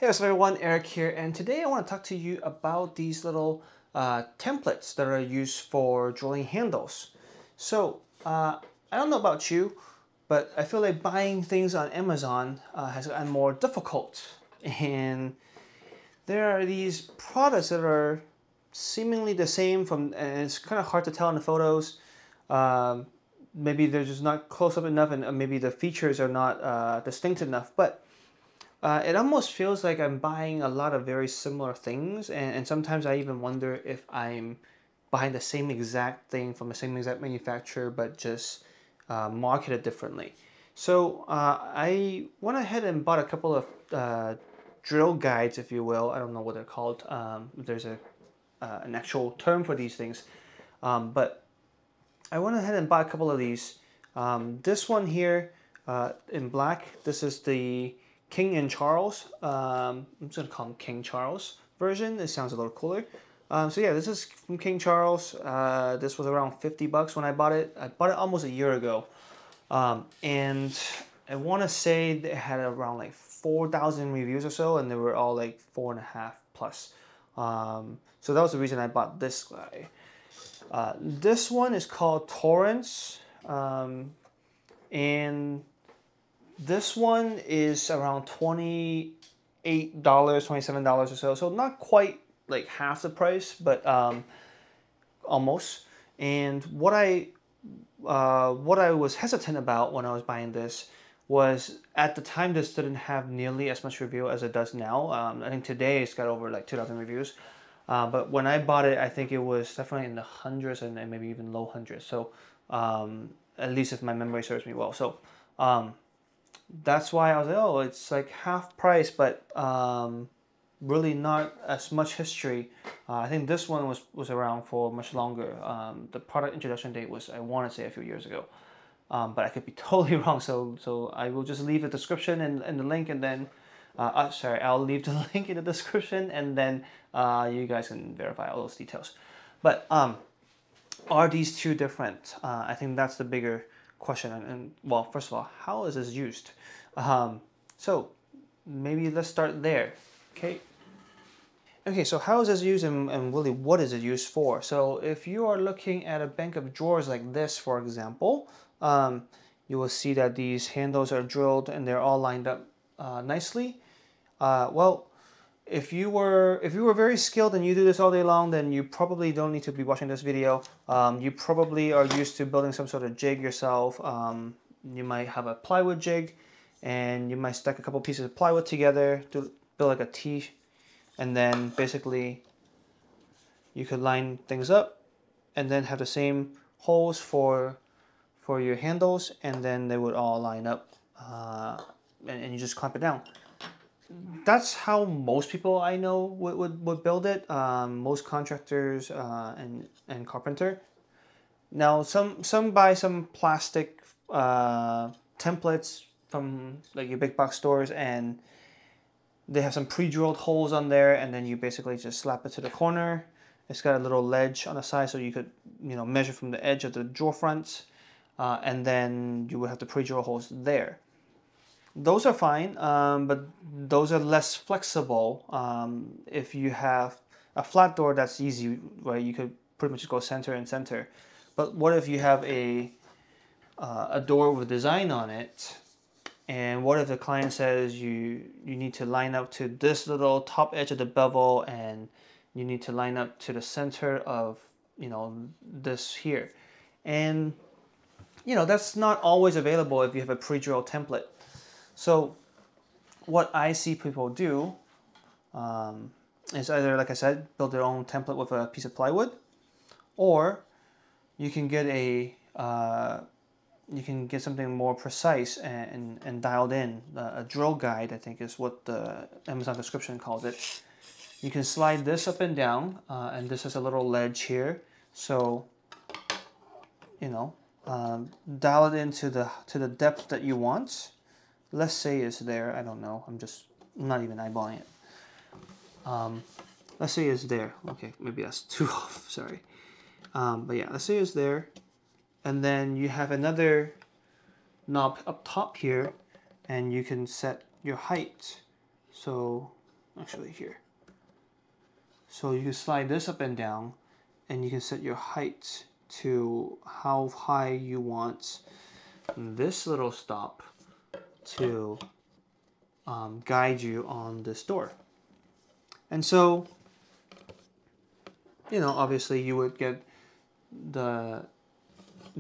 Hey, what's up everyone, Eric here, and today I want to talk to you about these little templates that are used for drilling handles. So, I don't know about you, but I feel like buying things on Amazon has gotten more difficult. And there are these products that are seemingly the same and it's kind of hard to tell in the photos. Um, Maybe they're just not close up enough and maybe the features are not distinct enough, but it almost feels like I'm buying a lot of very similar things, and sometimes I even wonder if I'm buying the same exact thing from the same exact manufacturer, but just marketed differently. So I went ahead and bought a couple of drill guides, if you will. I don't know what they're called. There's an actual term for these things, but I went ahead and bought a couple of these. This one here in black, this is the King and Charles. I'm just gonna call him King Charles version. It sounds a little cooler. So yeah, this is from King Charles. This was around 50 bucks when I bought it. I bought it almost a year ago. And I want to say they had around like 4,000 reviews or so, and they were all like 4.5 plus. So that was the reason I bought this guy. This one is called Tourance, and this one is around $28, $27 or so. So not quite like half the price, but almost. And what I was hesitant about when I was buying this was at the time this didn't have nearly as much review as it does now. I think today it's got over like 2,000 reviews. But when I bought it, I think it was definitely in the hundreds and maybe even low hundreds. So at least if my memory serves me well. So that's why I was like, oh, it's like half price, but really not as much history. I think this one was around for much longer. The product introduction date was, I want to say, a few years ago. But I could be totally wrong. So I will just leave the description and the link, and then sorry, I'll leave the link in the description, and then you guys can verify all those details. But are these two different? I think that's the bigger question. And well, first of all, how is this used? So maybe let's start there. Okay, so how is this used, and really what is it used for? So if you are looking at a bank of drawers like this, for example, you will see that these handles are drilled and they're all lined up nicely. Well, if you were very skilled and you do this all day long, then you probably don't need to be watching this video. You probably are used to building some sort of jig yourself. You might have a plywood jig, and you might stack a couple pieces of plywood together to build like a T, and then basically you could line things up and then have the same holes for your handles, and then they would all line up, and you just clamp it down. That's how most people I know would build it. Most contractors and carpenter. Now some buy some plastic templates from like your big box stores, and they have some pre-drilled holes on there, and then you basically just slap it to the corner. It's got a little ledge on the side, so you could measure from the edge of the drawer fronts, and then you would have the pre-drill holes there. Those are fine, but those are less flexible. If you have a flat door, that's easy, right? You could pretty much just go center and center. But what if you have a door with design on it, and what if the client says you need to line up to this little top edge of the bevel, and you need to line up to the center of this here, and that's not always available if you have a pre-drilled template. So what I see people do is either, like I said, build their own template with a piece of plywood, or you can get something more precise and dialed in. A drill guide, I think, is what the Amazon description calls it. You can slide this up and down, and this is a little ledge here. So dial it into the depth that you want. Let's say it's there. I don't know. I'm not even eyeballing it. Let's say it's there. Okay, maybe that's too off. Sorry. But yeah, let's say it's there. And then you have another knob up top here, and you can set your height. So actually here. So you can slide this up and down, and you can set your height to how high you want this little stop to guide you on this door. And so, you know, obviously you would get the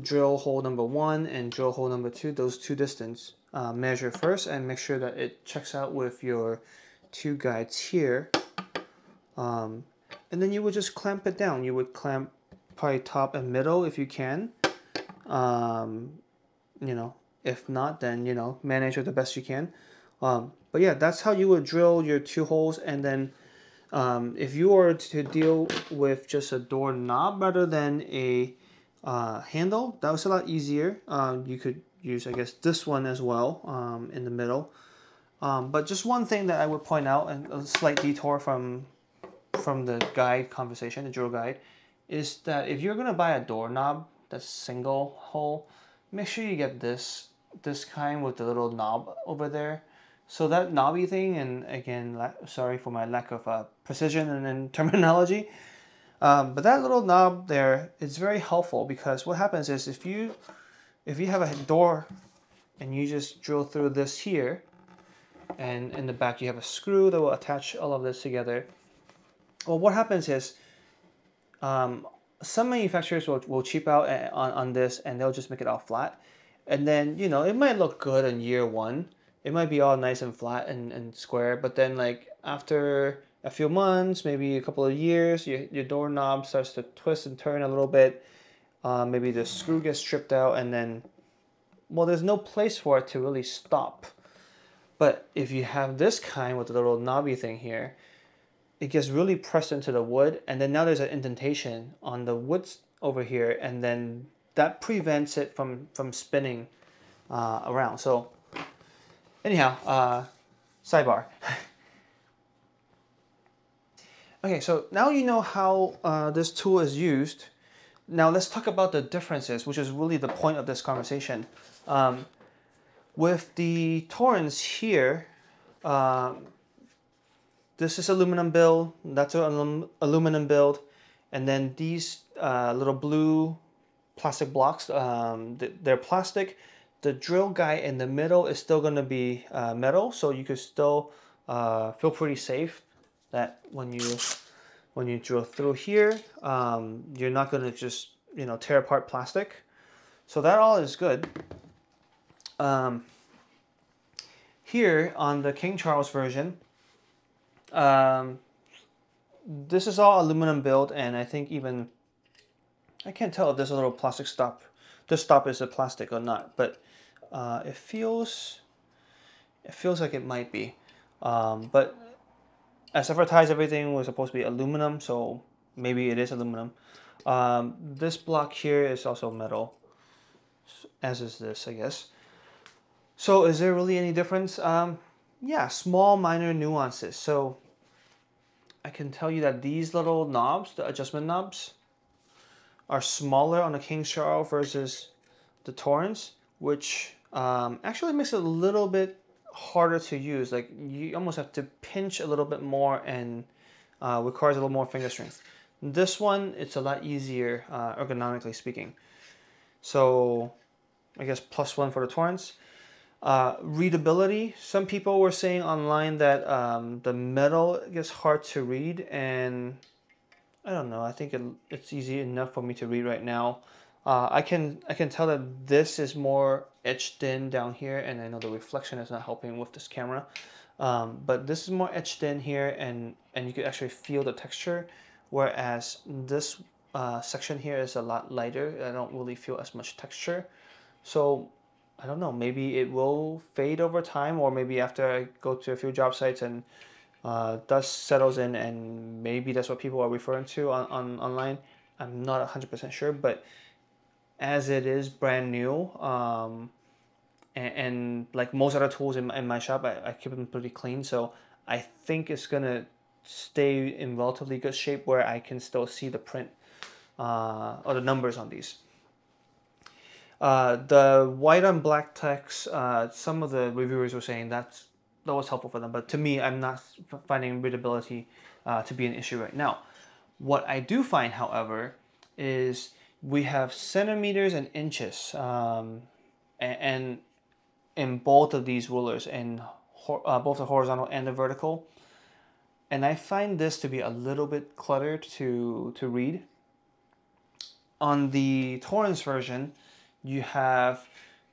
drill hole number 1 and drill hole number 2, those two distance. Measure first and make sure that it checks out with your two guides here. And then you would just clamp it down. You would clamp probably top and middle if you can. You know, if not, then, you know, manage it the best you can. But yeah, that's how you would drill your 2 holes. And then if you were to deal with just a door knob rather than a handle, that was a lot easier. You could use, I guess, this one as well in the middle. But just one thing that I would point out, and a slight detour from the guide conversation, the drill guide, is that if you're gonna buy a doorknob that's single hole, make sure you get this kind with the little knob over there. So that knobby thing, and again, sorry for my lack of precision and terminology, but that little knob there is very helpful, because what happens is if you have a door and you just drill through this here, and in the back you have a screw that will attach all of this together. Well, what happens is some manufacturers will cheap out on this, and they'll just make it all flat. And then, you know, it might look good in year 1. It might be all nice and flat and square, but then like after a few months, maybe a couple of years, your doorknob starts to twist and turn a little bit. Maybe the screw gets stripped out, and then, well, there's no place for it to really stop. But if you have this kind with the little knobby thing here, it gets really pressed into the wood, and then now there's an indentation on the wood over here, and then that prevents it from spinning around. So anyhow, sidebar. Okay, so now you know how this tool is used. Now let's talk about the differences, which is really the point of this conversation. With the Tourance here, this is aluminum build, that's an aluminum build, and then these little blue plastic blocks, they're plastic. The drill guide in the middle is still going to be metal, so you could still feel pretty safe that when you drill through here, you're not going to just, you know, tear apart plastic. So that all is good. Here on the King Charles version, this is all aluminum build, and I think even, I can't tell if there's a little plastic stop. This stop is a plastic or not, but it feels like it might be. But as advertised, everything was supposed to be aluminum, so maybe it is aluminum. This block here is also metal, as is this, I guess. So is there really any difference? Yeah, small minor nuances. So I can tell you that these little knobs, the adjustment knobs, are smaller on the King Charles versus the Tourance, which actually makes it a little bit harder to use. Like, you almost have to pinch a little bit more, and requires a little more finger strength. This one, it's a lot easier ergonomically speaking. So I guess +1 for the Tourance. Readability, some people were saying online that the metal gets hard to read, and I don't know, I think it's easy enough for me to read right now. I can tell that this is more etched in down here, and I know the reflection is not helping with this camera, but this is more etched in here, and you can actually feel the texture, whereas this section here is a lot lighter. I don't really feel as much texture. So I don't know, maybe it will fade over time, or maybe after I go to a few job sites and dust settles in, and maybe that's what people are referring to online. I'm not 100% sure, but as it is brand new, and like most other tools in my shop, I keep them pretty clean, so I think it's gonna stay in relatively good shape where I can still see the print or the numbers on these. The white on black text, some of the reviewers were saying that's that was helpful for them. But to me, I'm not finding readability to be an issue right now. What I do find, however, is we have centimeters and inches, and in both of these rulers, in both the horizontal and the vertical. And I find this to be a little bit cluttered to read. On the Tourance version, you have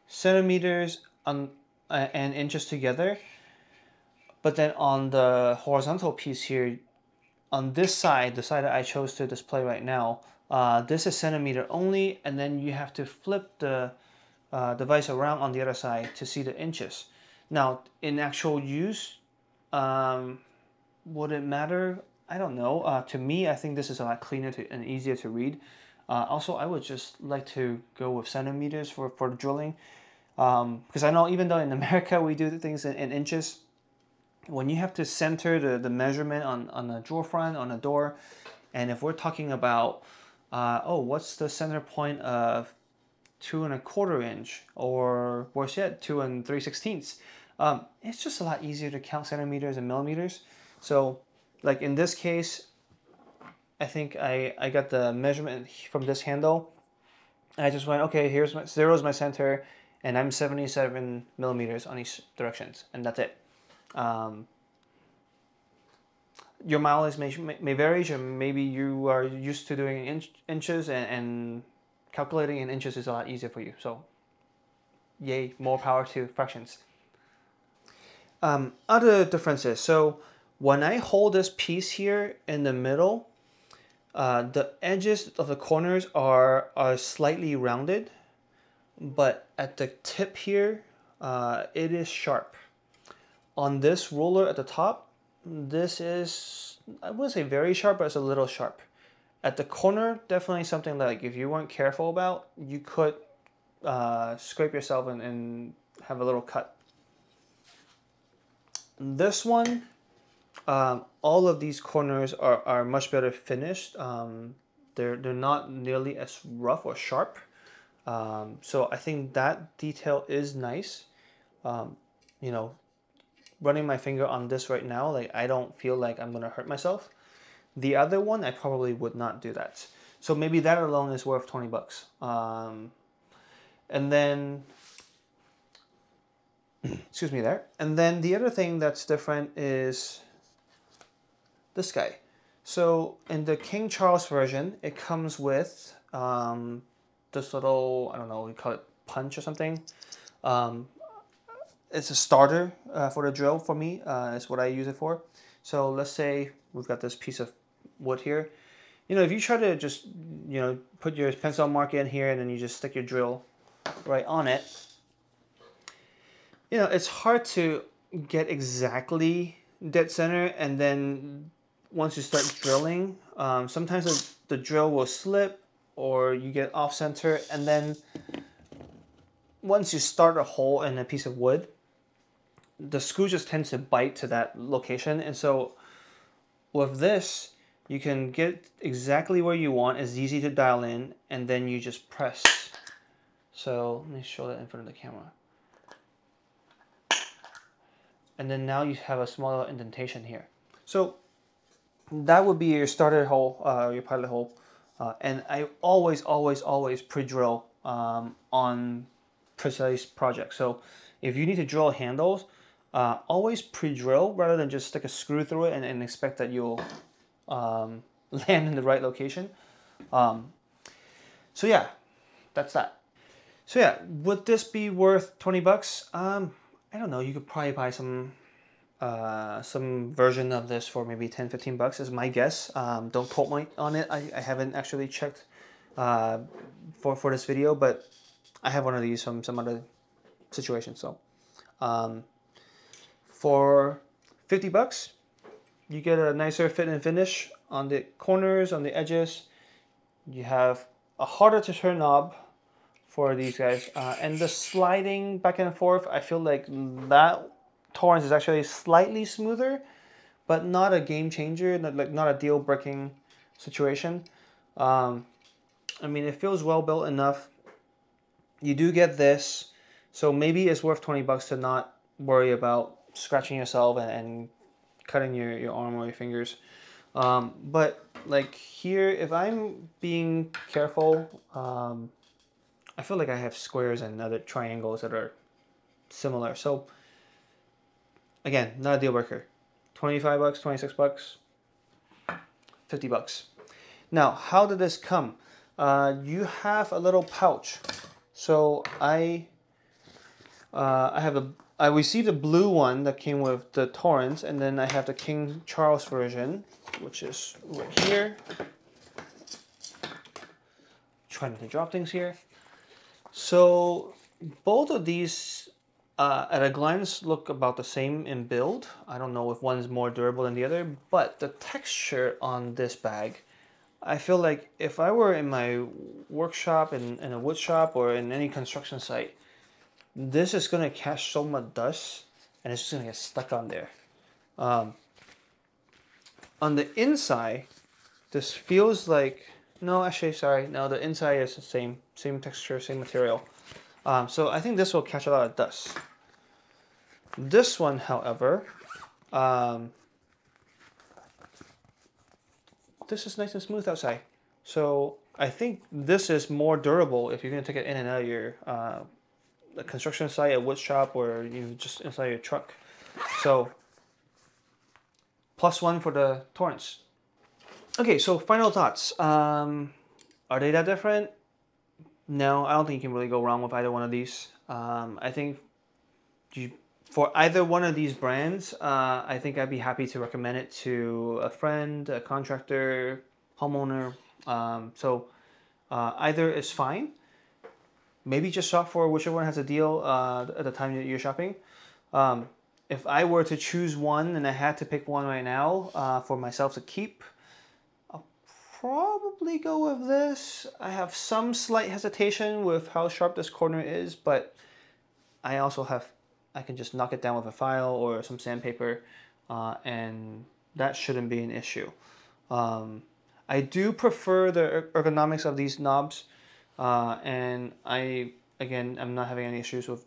centimeters and inches together. But then on the horizontal piece here, on this side, the side that I chose to display right now, this is centimeter only, and then you have to flip the device around on the other side to see the inches. Now, in actual use, would it matter? I don't know. To me, I think this is a lot cleaner and easier to read. Also, I would just like to go with centimeters for the drilling. Because I know even though in America we do things in inches, when you have to center the measurement on a drawer front, on a door, and if we're talking about, what's the center point of 2 1/4 inch, or worse yet, 2 3/16, it's just a lot easier to count centimeters and millimeters. So like in this case, I think I got the measurement from this handle. I just went, okay, here's my 0 is my center, and I'm 77 millimeters on each directions, and that's it. Your mileage may vary, or maybe you are used to doing inches, and calculating in inches is a lot easier for you. So yay, more power to fractions. Other differences. So when I hold this piece here in the middle, the edges of the corners are slightly rounded, but at the tip here, it is sharp. On this ruler at the top, this is, I wouldn't say very sharp, but it's a little sharp. At the corner, definitely something like if you weren't careful about, you could scrape yourself and have a little cut. This one, all of these corners are much better finished. They're not nearly as rough or sharp. So I think that detail is nice. You know, running my finger on this right now, like I don't feel like I'm gonna hurt myself. The other one, I probably would not do that. So maybe that alone is worth 20 bucks. And then, excuse me there. And then the other thing that's different is this guy. So in the King Charles version, it comes with this little, I don't know, we call it punch or something. It's a starter for the drill for me. Is what I use it for. So let's say we've got this piece of wood here. You know, if you try to just, you know, put your pencil mark in here and then you just stick your drill right on it, you know, it's hard to get exactly dead center. And then once you start drilling, sometimes the drill will slip or you get off center. And then once you start a hole in a piece of wood, the screw just tends to bite to that location. And so with this, you can get exactly where you want. It's easy to dial in, and then you just press. So let me show that in front of the camera. And then now you have a small indentation here. So that would be your starter hole, your pilot hole. And I always pre-drill on precise projects. So if you need to drill handles, always pre-drill rather than just stick a screw through it and expect that you'll land in the right location. So yeah, that's that. So yeah, would this be worth 20 bucks? I don't know, you could probably buy some version of this for maybe 10-15 bucks is my guess. Don't quote me on it. I haven't actually checked for this video, but I have one of these from some other situation. So for 50 bucks, you get a nicer fit and finish on the corners, on the edges. You have a harder to turn knob for these guys. And the sliding back and forth, I feel like that Tourance is actually slightly smoother, but not a game changer, not a deal breaking situation. I mean, it feels well built enough. You do get this, so maybe it's worth 20 bucks to not worry about scratching yourself and cutting your arm or your fingers. But like here, if I'm being careful, I feel like I have squares and other triangles that are similar. So again, not a deal breaker. 25 bucks, 26 bucks, 50 bucks. Now, how did this come? You have a little pouch. So I received a blue one that came with the Tourance, and then I have the King Charles version, which is right here. Trying to drop things here. So both of these at a glance look about the same in build. I don't know if one's more durable than the other, but the texture on this bag, I feel like if I were in my workshop, in a wood shop, or in any construction site, this is going to catch so much dust and it's just going to get stuck on there. On the inside, this feels like, no, actually, sorry, no, the inside is the same texture, same material. So I think this will catch a lot of dust. This one, however, this is nice and smooth outside. So I think this is more durable if you're going to take it in and out of your a construction site, a wood shop, or you just inside your truck. So +1 for the Tourance. Okay, so final thoughts. Are they that different? No, I don't think you can really go wrong with either one of these. I think for either one of these brands, I think I'd be happy to recommend it to a friend, a contractor, homeowner. Either is fine. Maybe just shop for whichever one has a deal at the time that you're shopping. If I were to choose one and I had to pick one right now for myself to keep, I'll probably go with this. I have some slight hesitation with how sharp this corner is, but I can just knock it down with a file or some sandpaper, and that shouldn't be an issue. I do prefer the ergonomics of these knobs, and I'm not having any issues with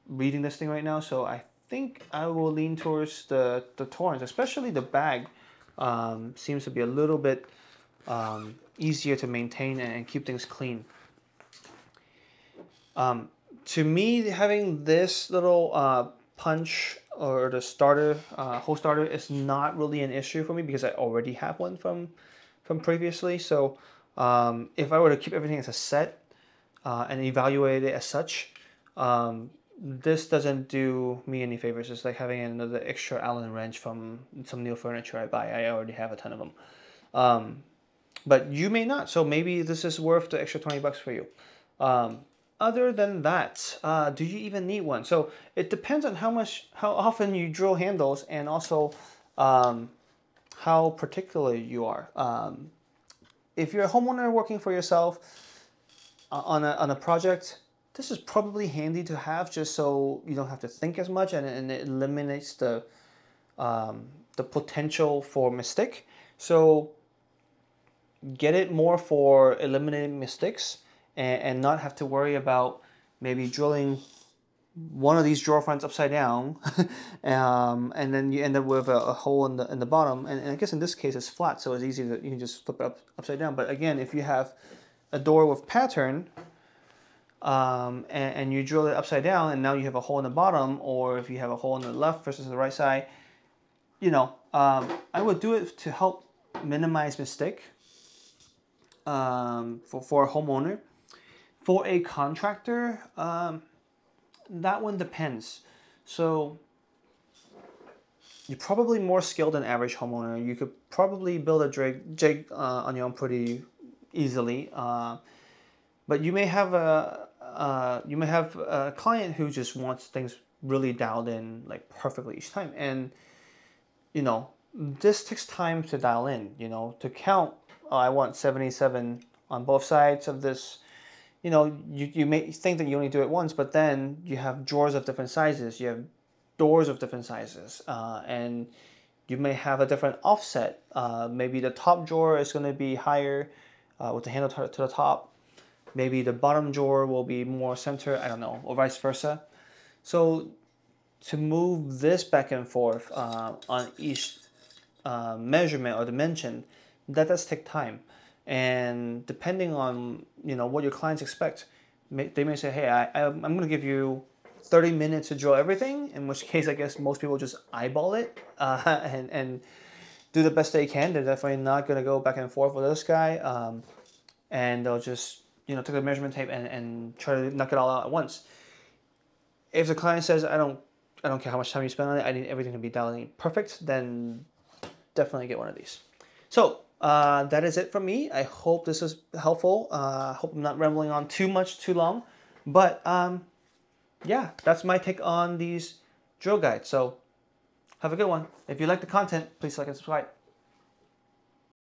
reading this thing right now, so I think I will lean towards the Tourance, especially the bag. Seems to be a little bit easier to maintain and keep things clean. To me, having this little punch or the starter, hose starter is not really an issue for me because I already have one from previously. So if I were to keep everything as a set and evaluate it as such, this doesn't do me any favors. It's like having another extra Allen wrench from some new furniture I buy. I already have a ton of them. But you may not, so maybe this is worth the extra 20 bucks for you. Other than that, do you even need one? So it depends on how often you drill handles, and also how particular you are. If you're a homeowner working for yourself on a project, this is probably handy to have just so you don't have to think as much, and it eliminates the potential for mistake. So get it more for eliminating mistakes and not have to worry about maybe drilling one of these drawer fronts upside down and then you end up with a hole in the bottom, and I guess in this case it's flat, so it's easy that you can just flip it upside down. But again, if you have a door with pattern and you drill it upside down and now you have a hole in the bottom, or if you have a hole in the left versus the right side, I would do it to help minimize mistake for a homeowner. For a contractor, that one depends. So you're probably more skilled than average homeowner. You could probably build a jig on your own pretty easily, but you may have a client who just wants things really dialed in, like perfectly each time, and this takes time to dial in. To count, I want 77 on both sides of this. You may think that you only do it once, but then you have drawers of different sizes, you have doors of different sizes, and you may have a different offset. Maybe the top drawer is going to be higher with the handle to the top. Maybe the bottom drawer will be more center, I don't know, or vice versa. So to move this back and forth on each measurement or dimension, that does take time. And depending on what your clients expect, they may say, hey, I'm going to give you 30 minutes to drill everything, in which case I guess most people just eyeball it and do the best they can. They're definitely not going to go back and forth with this guy, and they'll just take the measurement tape and try to knock it all out at once. If the client says, I don't care how much time you spend on it, I need everything to be dialed in perfect, then definitely get one of these. So that is it from me. I hope this is helpful. I hope I'm not rambling on too long. But yeah, that's my take on these drill guides. So have a good one. If you like the content, please like and subscribe.